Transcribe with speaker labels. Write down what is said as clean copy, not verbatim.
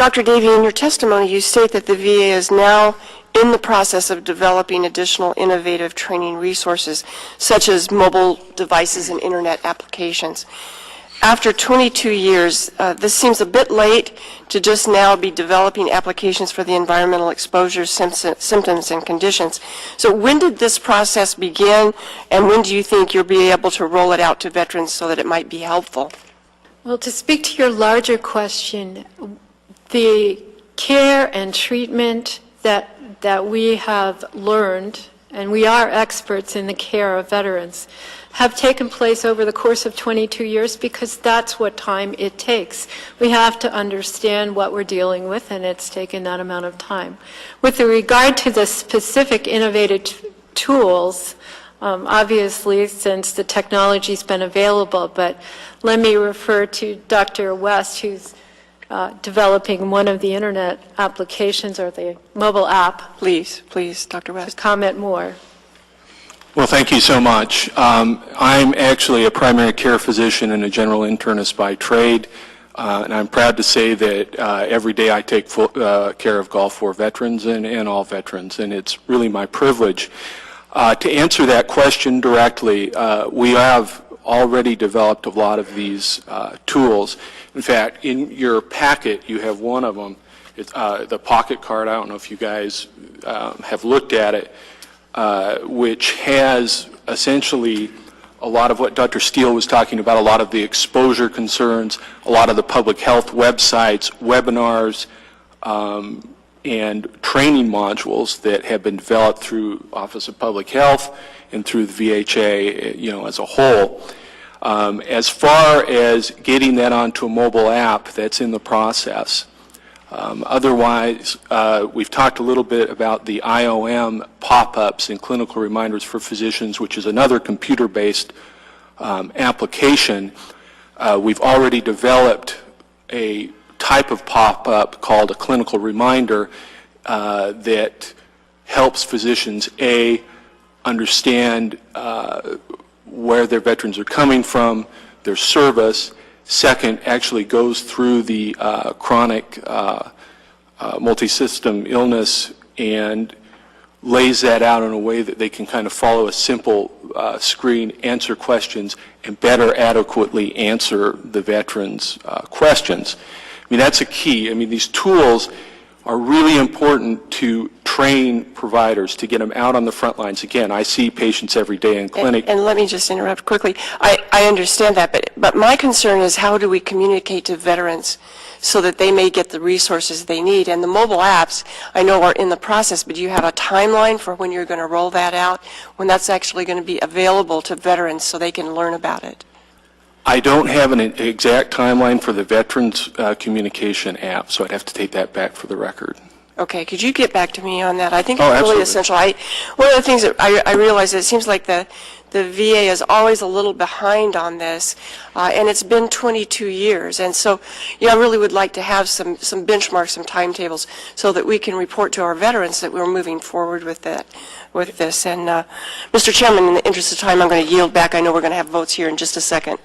Speaker 1: Dr. Davey, in your testimony, you state that the VA is now in the process of developing additional innovative training resources, such as mobile devices and internet applications. After 22 years, this seems a bit late to just now be developing applications for the environmental exposure symptoms and conditions. So when did this process begin, and when do you think you'll be able to roll it out to veterans so that it might be helpful?
Speaker 2: Well, to speak to your larger question, the care and treatment that we have learned, and we are experts in the care of veterans, have taken place over the course of 22 years because that's what time it takes. We have to understand what we're dealing with, and it's taken that amount of time. With regard to the specific innovative tools, obviously, since the technology's been available, but let me refer to Dr. West, who's developing one of the internet applications or the mobile app.
Speaker 1: Please, Dr. West.
Speaker 2: To comment more.
Speaker 3: Well, thank you so much. I'm actually a primary care physician and a general internist by trade, and I'm proud to say that every day I take full care of Gulf War veterans and all veterans, and it's really my privilege. To answer that question directly, we have already developed a lot of these tools. In fact, in your packet, you have one of them. It's the pocket card. I don't know if you guys have looked at it. Which has essentially a lot of what Dr. Steele was talking about, a lot of the exposure concerns, a lot of the public health websites, webinars, and training modules that have been developed through Office of Public Health and through the VHA, as a whole. As far as getting that onto a mobile app, that's in the process. Otherwise, we've talked a little bit about the IOM pop-ups and clinical reminders for physicians, which is another computer-based application. We've already developed a type of pop-up called a clinical reminder that helps physicians, A, understand where their veterans are coming from, their service. Second, actually goes through the chronic multi-system illness and lays that out in a way that they can kind of follow a simple screen, answer questions, and better adequately answer the veterans' questions. I mean, that's a key. I mean, these tools are really important to train providers, to get them out on the front lines. Again, I see patients every day in clinic.
Speaker 1: And let me just interrupt quickly. I understand that, but my concern is how do we communicate to veterans so that they may get the resources they need? And the mobile apps, I know, are in the process, but do you have a timeline for when you're going to roll that out, when that's actually going to be available to veterans so they can learn about it?
Speaker 3: I don't have an exact timeline for the Veterans Communication app, so I'd have to take that back for the record.
Speaker 1: Okay, could you get back to me on that? I think it's
Speaker 3: absolutely.
Speaker 1: Really essential. One of the things that I realize is it seems like the VA is always a little behind on this, and it's been 22 years. And so, I really would like to have some benchmarks, some timetables, so that we can report to our veterans that we're moving forward with this. And Mr. Chairman, in the interest of time, I'm going to yield back. I know we're going to have votes here in just a second.